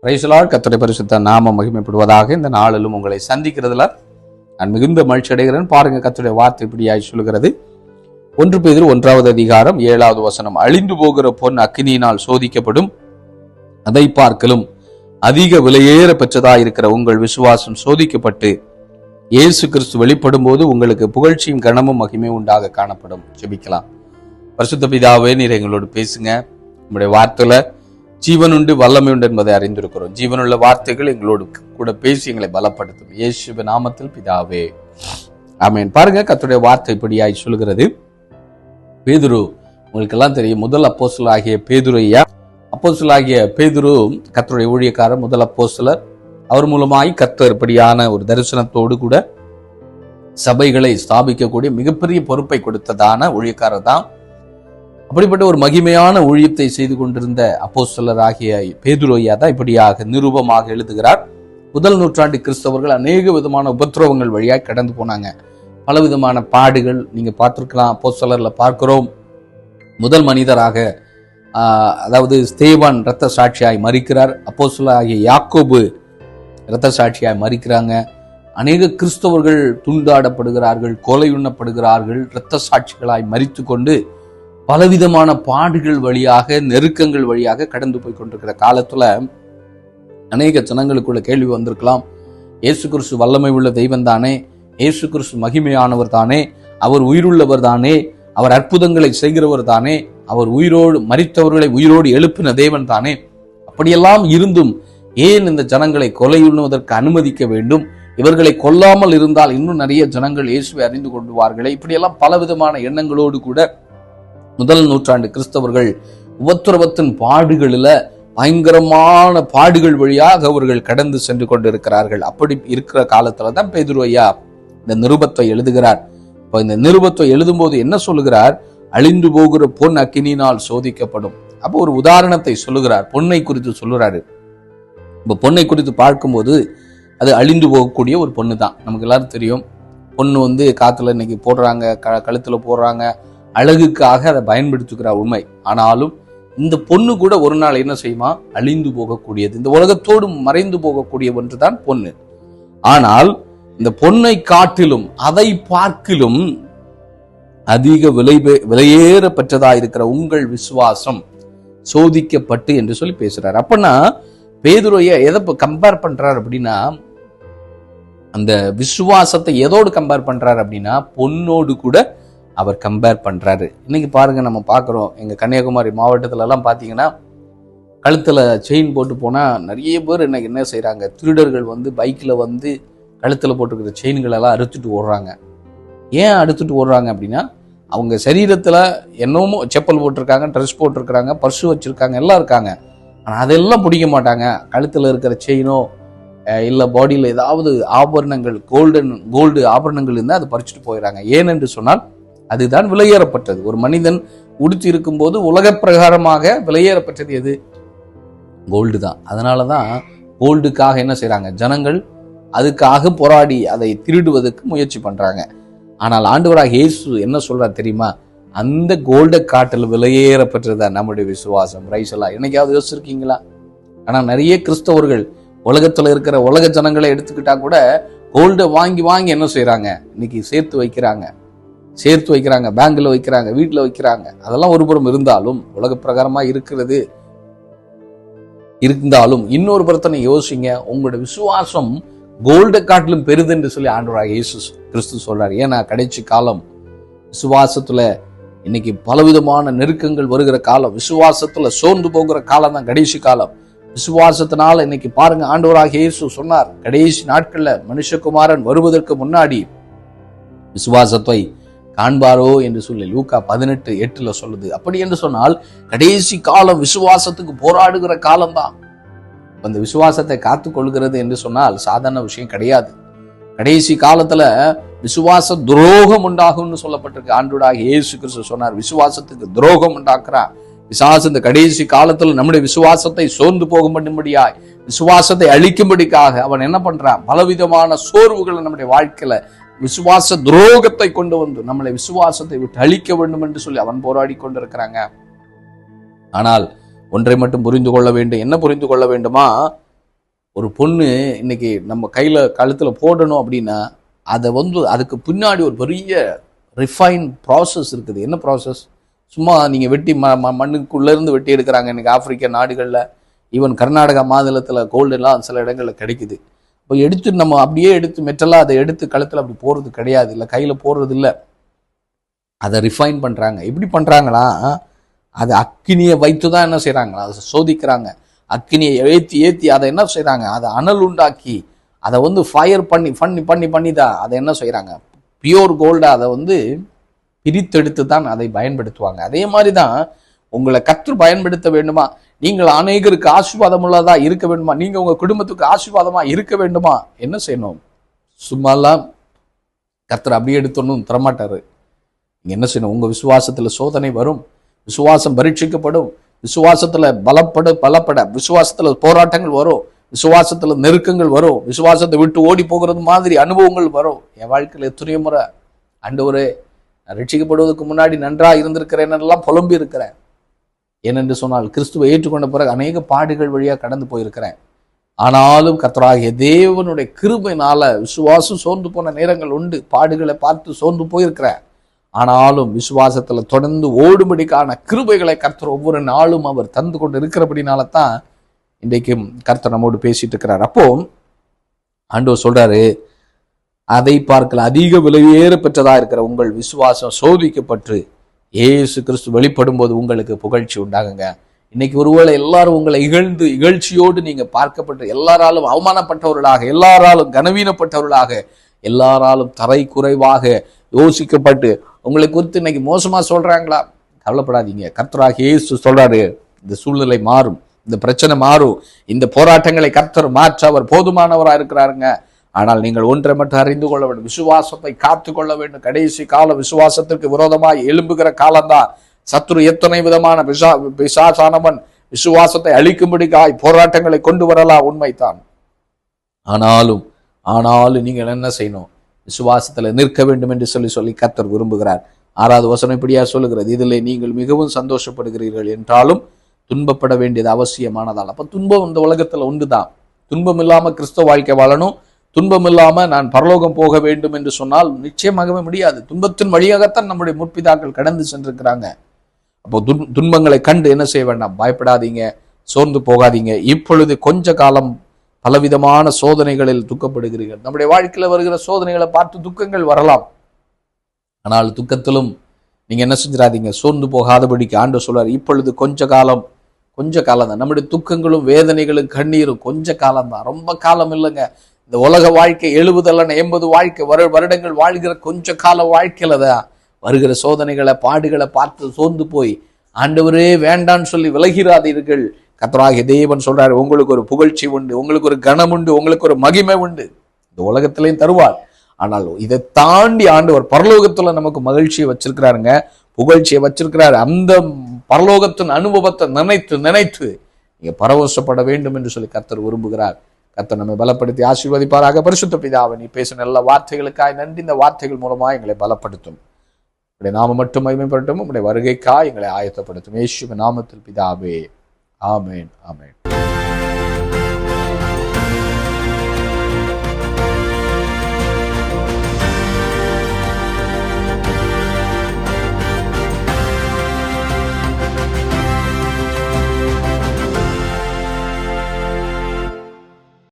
Praise the Lord. கர்த்தருடைய பரிசுத்த நாமம் மகிமைப்படுவதாக. இந்த நாளிலும் உங்களை சந்திக்கிறதுல நான் மிகுந்த மகிழ்ச்சி அடைகிறேன். பாருங்க, கர்த்தருடைய வார்த்தை இப்படியாய் சொல்கிறது. 1 பேதுரு 1:7 அழிந்து போகிற பொன் அக்கினியினால் சோதிக்கப்படும், அதை பார்க்கலும் அதிக விலையேற பெற்றதாயிருக்கிற உங்கள் விசுவாசம் சோதிக்கப்பட்டு இயேசு கிறிஸ்து வெளிப்படும் போது உங்களுக்கு புகழ்ச்சியும் கனமும் மகிமை உண்டாக காணப்படும். ஜெபிக்கலாம். பரிசுத்த பிதாவே, நீர் எங்களோடு பேசுங்க. நம்முடைய வார்த்தையில ஜீவன் உண்டு, வல்லமை உண்டு என்பதை அறிந்திருக்கிறோம். ஜீவனுள்ள வார்த்தைகள் எங்களோடு கூட பேசி எங்களை பலப்படுத்தும். இயேசுவின் நாமத்தில் பிதாவே, ஆமென். பாருங்க, கர்த்தருடைய வார்த்தை இப்படியாய் சொல்கிறது. பேதுரு, உங்களுக்கு எல்லாம் தெரியும், முதல் அப்போஸ்தலராகிய பேதுரு ஐயா. அப்போஸ்தலராகிய பேதுரு கர்த்தருடைய ஊழியக்காரர், முதல் அப்போஸ்தலர். அவர் மூலமாய் கர்த்தர் இப்படியான ஒரு தரிசனத்தோடு கூட சபைகளை ஸ்தாபிக்கக்கூடிய மிகப்பெரிய பொறுப்பை கொடுத்ததான ஊழியக்காரர் தான். அப்படிப்பட்ட ஒரு மகிமையான ஊழியத்தை செய்து கொண்டிருந்த அப்போஸ்தலராகிய பேதுரு ஐயா தான் இப்படியாக நிரூபமாக எழுதுகிறார். முதல் நூற்றாண்டு கிறிஸ்தவர்கள் அநேக விதமான உபத்திரவங்கள் வழியாக கடந்து போனாங்க. பலவிதமான பாடுகள் நீங்க பார்த்திருக்கலாம். அப்போஸ்தலர்ல பார்க்கிறோம், முதல் மனிதராக அதாவது ஸ்தேவான் இரத்த சாட்சியாய் மரிக்கிறார். அப்போஸ்தலராகிய யாக்கோபு இரத்த சாட்சியாய் மரிக்கிறாங்க. அநேக கிறிஸ்தவர்கள் துண்டாடப்படுகிறார்கள், கொலையுண்ணப்படுகிறார்கள், இரத்த சாட்சிகளாய் மரித்து கொண்டு பலவிதமான பாடுகள் வழியாக, நெருக்கங்கள் வழியாக கடந்து போய் கொண்டிருக்கிற காலத்துல அநேக ஜனங்களுக்குள்ள கேள்வி வந்திருக்கலாம், இயேசு கிறிஸ்து வல்லமை உள்ள தெய்வம் தானே, இயேசு கிறிஸ்து மகிமையானவர் தானே, அவர் உயிருள்ளவர் தானே, அவர் அற்புதங்களை செய்கிறவர் தானே, அவர் உயிரோடு மரித்தவர்களை உயிரோடு எழுப்பின தேவன் தானே, அப்படியெல்லாம் இருந்தும் ஏன் இந்த ஜனங்களை கொலையுண்ணுவதற்கு அனுமதிக்க வேண்டும்? இவர்களை கொல்லாமல் இருந்தால் இன்னும் நிறைய ஜனங்கள் இயேசுவை அறிந்து கொள்வார்களே. இப்படியெல்லாம் பலவிதமான எண்ணங்களோடு கூட முதல் நூற்றாண்டு கிறிஸ்தவர்கள் உபத்திரவத்தின் பாடுகளில பயங்கரமான பாடுகள் வழியாக அவர்கள் கடந்து சென்று கொண்டிருக்கிறார்கள். அப்படி இருக்கிற காலத்துல தான் பேதுரு ஐயா இந்த நிருபத்தை எழுதுகிறார். இப்ப இந்த நிருபத்தை எழுதும் போது என்ன சொல்லுகிறார்? அழிந்து போகிற பொன் அக்கினியினால் சோதிக்கப்படும். அப்போ ஒரு உதாரணத்தை சொல்லுகிறார், பொன்னை குறித்து சொல்லுறாரு. இப்ப பொன்னை குறித்து பார்க்கும்போது அது அழிந்து போகக்கூடிய ஒரு பொண்ணு தான். நமக்கு எல்லாரும் தெரியும், பொண்ணு காத்துல இன்னைக்கு போடுறாங்க, கழுத்துல போடுறாங்க, அழகுக்காக அதை பயன்படுத்துகிற உண்மை. ஆனாலும் இந்த பொண்ணு கூட ஒரு நாள் என்ன செய்யுமா? அழிந்து போகக்கூடியது. இந்த உலகத்தோடு மறைந்து போகக்கூடிய ஒன்றுதான் பொண்ணு. ஆனால் இந்த பொன்னை காட்டிலும், அதை பார்க்கிலும் அதிக விலையேற பெற்றதா இருக்கிற உங்கள் விசுவாசம் சோதிக்கப்பட்டு என்று சொல்லி பேசுறாரு. அப்பனா பேதுருவைய எதை கம்பேர் பண்றாரு அப்படின்னா, அந்த விசுவாசத்தை எதோடு கம்பேர் பண்றாரு அப்படின்னா பொன்னோடு கூட அவர் கம்பேர் பண்றாரு. இன்னைக்கு பாருங்க, நம்ம பார்க்கிறோம், எங்க கன்னியாகுமரி மாவட்டத்துல எல்லாம் பாத்தீங்கன்னா கழுத்துல செயின் போட்டு போனா நிறைய பேர் இன்னைக்கு என்ன செய்யறாங்க, திருடர்கள் பைக்ல கழுத்துல போட்டுருக்கிற செயின்கள் எல்லாம் அறுத்துட்டு ஓடுறாங்க. ஏன் அறுத்துட்டு ஓடுறாங்க அப்படின்னா, அவங்க சரீரத்துல என்னமோ செப்பல் போட்டிருக்காங்க, ட்ரெஸ் போட்டிருக்கிறாங்க, பர்சு வச்சிருக்காங்க, எல்லாம் இருக்காங்க. ஆனா அதெல்லாம் பிடிக்க மாட்டாங்க. கழுத்துல இருக்கிற செயினோ இல்ல பாடியில ஏதாவது ஆபரணங்கள், கோல்டு ஆபரணங்கள் இருந்தால் அதை பறிச்சுட்டு போயிடறாங்க. ஏனென்று சொன்னால் அதுதான் விலையேறப்பட்டது. ஒரு மனிதன் உடுத்தி இருக்கும் போது உலக பிரகாரமாக விலையேறப்பட்டது எது? கோல்டு தான். அதனாலதான் கோல்டுக்காக என்ன செய்யறாங்க ஜனங்கள்? அதுக்காக போராடி அதை திருடுவதற்கு முயற்சி பண்றாங்க. ஆனால் ஆண்டவராகிய இயேசு என்ன சொல்றார் தெரியுமா? அந்த கோல்டை காட்டில் விலையேறப்பட்டதுதான் நம்முடைய விசுவாசம். ரைசலா, என்னைக்காவது யோசிச்சிருக்கீங்களா? ஆனா நிறைய கிறிஸ்தவர்கள் உலகத்துல இருக்கிற உலக ஜனங்களை எடுத்துக்கிட்டா கூட கோல்டை வாங்கி வாங்கி என்ன செய்யறாங்க? இன்னைக்கு சேர்த்து வைக்கிறாங்க, பேங்க்ல வைக்கிறாங்க, வீட்டுல வைக்கிறாங்க. அதெல்லாம் ஒரு புறம் இருந்தாலும், உலக பிரகாரமா இருக்கிறது இருந்தாலும், இன்னொரு புறத்தை யோசிங்க, உங்களோட விசுவாசம் கோல்டை காட்டிலும் பெரிது என்று சொல்லி ஆண்டவராகிய இயேசு கிறிஸ்து சொல்றாரு. ஏன்னா கடைசி காலம், விசுவாசத்துல இன்னைக்கு பலவிதமான நெருக்கங்கள் வருகிற காலம், விசுவாசத்துல சோர்ந்து போகிற காலம் தான் கடைசி காலம். விசுவாசத்தினால இன்னைக்கு பாருங்க, ஆண்டவராகிய இயேசு சொன்னார், கடைசி நாட்கள்ல மனுஷகுமாரன் வருவதற்கு முன்னாடி விசுவாசத்தை காண்பாரோ என்று சொல்லி லூக்கா 18:8 சொல்லுது. அப்படி என்று சொன்னால் கடைசி காலம் விசுவாசத்துக்கு போராடுகிற காலம் தான். அந்த விசுவாசத்தை காத்து கொள்கிறது என்று சொன்னால் சாதாரண விஷயம் கிடையாது. கடைசி காலத்துல விசுவாச துரோகம் உண்டாகும்னு சொல்லப்பட்டிருக்கு. ஆண்டவராகிய இயேசு கிறிஸ்து சொன்னார், விசுவாசத்துக்கு துரோகம் உண்டாக்குறான் பிசாசு. இந்த கடைசி காலத்துல நம்முடைய விசுவாசத்தை சோர்ந்து போக பண்ணும்படியாய், விசுவாசத்தை அழிக்கும்படிக்காக அவன் என்ன பண்றான்? பலவிதமான சோர்வுகளை நம்முடைய வாழ்க்கையில விசுவாச துரோகத்தை கொண்டு நம்மளை விசுவாசத்தை விட்டு அழிக்க வேண்டும் என்று சொல்லி அவன் போராடி கொண்டிருக்கிறாங்க. ஆனால் ஒன்றை மட்டும் புரிந்து கொள்ள வேண்டும். என்ன புரிந்து கொள்ள வேண்டுமா? ஒரு பொண்ணு இன்னைக்கு நம்ம கையில் கழுத்தில் போடணும் அப்படின்னா அதை அதுக்கு பின்னாடி ஒரு பெரிய ரிஃபைன் ப்ராசஸ் இருக்குது. என்ன ப்ராசஸ்? சும்மா நீங்கள் வெட்டி மண்ணுக்குள்ளேருந்து வெட்டி எடுக்கிறாங்க. இன்றைக்கி ஆப்பிரிக்க நாடுகளில், ஈவன் கர்நாடகா மாநிலத்தில் கோல்டெல்லாம் சில இடங்களில் கிடைக்குது. இப்போ எடுத்து நம்ம அப்படியே எடுத்து மெட்டலாக அதை எடுத்து கழுத்தில் அப்படி போடுறது கிடையாது, இல்லை கையில் போடுறது இல்லை. அதை ரிஃபைன் பண்ணுறாங்க. எப்படி பண்ணுறாங்களா? அதை அக்கினியை வைத்து தான் என்ன செய்கிறாங்களா, அதை சோதிக்கிறாங்க. அக்கினியை ஏற்றி அதை என்ன செய்கிறாங்க, அதை அனல் உண்டாக்கி அதை ஃபயர் பண்ணி தான் அதை என்ன செய்கிறாங்க, பியூர் கோல்டை அதை பிரித்தெடுத்து தான் அதை பயன்படுத்துவாங்க. அதே மாதிரி தான் உங்களை கர்த்தர் பயன்படுத்த வேண்டுமா, நீங்கள் அநேகருக்கு ஆசீர்வாதம் உள்ளதா இருக்க வேண்டுமா, நீங்கள் உங்கள் குடும்பத்துக்கு ஆசீர்வாதமாக இருக்க வேண்டுமா, என்ன செய்யணும்? சும்மாலாம் கர்த்தர் அப்படியே எடுத்தோன்னு தரமாட்டாரு. நீங்கள் என்ன செய்யணும்? உங்கள் விசுவாசத்தில் சோதனை வரும், விசுவாசம் பரீட்சிக்கப்படும், விசுவாசத்தில் பலப்பட விசுவாசத்தில் போராட்டங்கள் வரும், விசுவாசத்தில் நெருக்கங்கள் வரும், விசுவாசத்தை விட்டு ஓடி போகிறது மாதிரி அனுபவங்கள் வரும். என் வாழ்க்கையில் எத்தனையோ முறை ஆண்டவரே நான் ரட்சிக்கப்படுவதற்கு முன்னாடி நன்றாக இருந்திருக்கிறேன்னெல்லாம் புலம்பி இருக்கிறேன். ஏனென்று சொன்னால் கிறிஸ்துவை ஏற்றுக்கொண்ட பிறகு அநேக பாடுகள் வழியாக கடந்து போயிருக்கிறேன். ஆனாலும் கர்த்தராகிய தேவனுடைய கிருபையினால விசுவாசம் சோர்ந்து போன நேரங்கள் உண்டு, பாடுகளை பார்த்து சோர்ந்து போயிருக்கிறேன். ஆனாலும் விசுவாசத்தில் தொடர்ந்து ஓடும்படிக்கான கிருபைகளை கர்த்தர் ஒவ்வொரு நாளும் அவர் தந்து கொண்டு இருக்கிறபடினால தான் இன்றைக்கும் கர்த்தர் நம்மோடு பேசிட்டு இருக்கிறார். அப்போ ஆண்டவர் சொல்றாரு, அதை பார்க்கல அதிக விலையேற பெற்றதா இருக்கிற உங்கள் விசுவாசம் சோதிக்கப்பட்டு இயேசு கிறிஸ்து வெளிப்படும் போது உங்களுக்கு புகழ்ச்சி உண்டாகுங்க. இன்னைக்கு ஒருவேளை எல்லாரும் உங்களை இகழ்ச்சியோடு நீங்க பார்க்கப்பட்டு, எல்லாராலும் அவமானப்பட்டவர்களாக, எல்லாராலும் கனவீனப்பட்டவர்களாக, எல்லாராலும் தரை குறைவாக யோசிக்கப்பட்டு உங்களை குறித்து இன்னைக்கு மோசமா சொல்றாங்களா, கவலைப்படாதீங்க. கர்த்தராகிய இயேசு சொல்றாரு, இந்த சூழ்நிலை மாறும், இந்த பிரச்சனை மாறும், இந்த போராட்டங்களை கர்த்தர் மாற்ற அவர் போதுமானவராக இருக்கிறாருங்க. ஆனால் நீங்கள் ஒன்றை மட்டும் அறிந்து கொள்ள வேண்டும், விசுவாசத்தை காத்து கொள்ள வேண்டும். கடைசி கால விசுவாசத்திற்கு விரோதமாய் எழும்புகிற காலம்தான். சத்துரு எத்தனை விதமான பிசாசானவன் விசுவாசத்தை அழிக்கும்படிக்காய் போராட்டங்களை கொண்டு வரலாம், உண்மைத்தான். ஆனாலும் நீங்கள் என்ன செய்யணும்? விசுவாசத்துல நிற்க வேண்டும் என்று சொல்லி கர்த்தர் விரும்புகிறார். 6வது வசனம் இப்படியா சொல்லுகிறது, இதிலே நீங்கள் மிகவும் சந்தோஷப்படுகிறீர்கள் என்றாலும் துன்பப்பட வேண்டியது அவசியமானதால். அப்ப துன்பம் இந்த உலகத்துல உண்டுதான். துன்பம் இல்லாம கிறிஸ்தவ வாழ்க்கை வாழணும், துன்பம் இல்லாம நான் பரலோகம் போக வேண்டும் என்று சொன்னால் நிச்சயமாகவே முடியாது. துன்பத்தின் வழியாகத்தான் நம்முடைய முற்பிதாக்கள் கடந்து சென்றிருக்கிறாங்க. அப்போ துன்பங்களை கண்டு என்ன செய்ய வேண்டாம், பயப்படாதீங்க, சோர்ந்து போகாதீங்க. இப்பொழுது கொஞ்ச காலம் பலவிதமான சோதனைகளில் துக்கப்படுகிறீர்கள். நம்முடைய வாழ்க்கையில வருகிற சோதனைகளை பார்த்து துக்கங்கள் வரலாம். ஆனால் துக்கத்திலும் நீங்க என்ன செஞ்சிடாதீங்க, சோர்ந்து போகாதபடிக்கு ஆண்டவர் சொல்றார், இப்பொழுது கொஞ்ச காலம் தான். நம்முடைய துக்கங்களும் வேதனைகளும் கண்ணீரும் கொஞ்ச காலம் தான், ரொம்ப காலம் இல்லைங்க. இந்த உலக வாழ்க்கை 70 அல்ல 80 வருடங்கள் வாழ்கிற கொஞ்ச கால வாழ்க்கையில தான் வருகிற சோதனைகளை பாடுகளை பார்த்து சோர்ந்து போய் ஆண்டவரே வேண்டான்னு சொல்லி விலகிறாதீர்கள். கர்த்தராகிய தேவன் சொல்றாரு, உங்களுக்கு ஒரு புகழ்ச்சி உண்டு, உங்களுக்கு ஒரு கனம் உண்டு, உங்களுக்கு ஒரு மகிமை உண்டு, இந்த உலகத்திலையும் தருவார். ஆனால் இதை தாண்டி ஆண்டவர் பரலோகத்துல நமக்கு மகிழ்ச்சியை வச்சிருக்கிறாருங்க, புகழ்ச்சியை வச்சிருக்கிறாரு. அந்த பரலோகத்தின் அனுபவத்தை நினைத்து நீங்க பரவசப்பட வேண்டும் என்று சொல்லி கர்த்தர் விரும்புகிறார். கர்த்தர் நம்மை பலப்படுத்தி ஆசீர்வதிப்பாராக. பரிசுத்த பிதாவே, நீ பேசின நல்ல வார்த்தைகளுக்காய் நன்றி. இந்த வார்த்தைகள் மூலமா எங்களை பலப்படுத்தும், உடைய நாம மட்டும் மகிமைப்படட்டும், உடைய வருகைக்காய் எங்களை ஆயத்தப்படுத்தும். இயேசுவின் நாமத்தில் பிதாவே, ஆமென், ஆமென்.